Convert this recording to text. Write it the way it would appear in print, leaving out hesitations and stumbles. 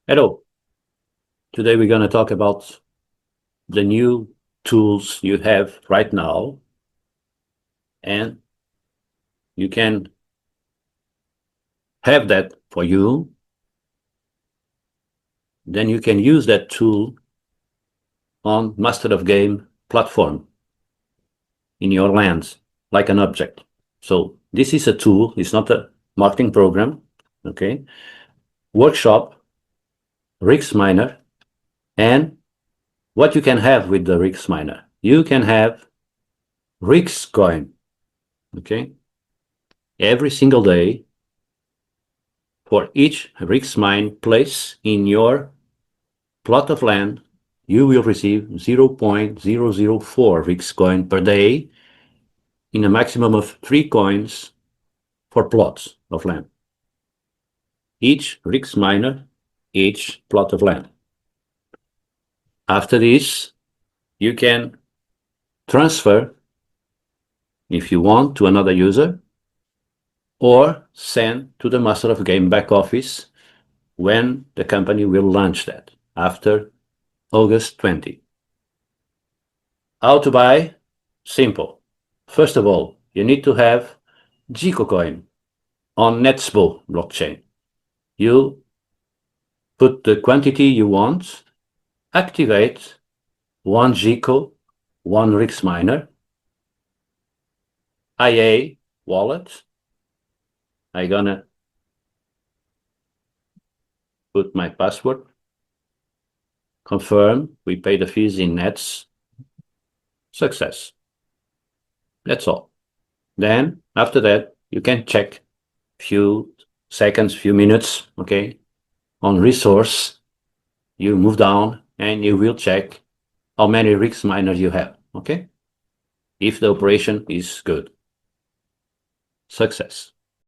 Hello. Today we're going to talk about the new tools you have right now, and you can have that for you. Then you can use that tool on Master of Game platform in your lands like an object. So this is a tool, it's not a marketing program, okay? Workshop, REEX Miner, and what you can have with the REEX Miner. You can have REEX Coin, okay? Every single day, for each REEX mine place in your plot of land, you will receive 0.004 REEX coin per day in a maximum of 3 coins for plots of land. Each REEX miner, each plot of land. After this, you can transfer, if you want, to another user, or send to the Master of Game back office when the company will launch that after August 20. How to buy? Simple. First of all, you need to have GECO coin on Netspo blockchain. You put the quantity you want, activate 1 GECO, 1 REEX miner, IA wallet. I'm gonna put my password, confirm, we pay the fees in nets, success. That's all. Then after that, you can check few seconds, few minutes, okay, on resource. You move down and you will check how many REEX miners you have, okay? If the operation is good. Success.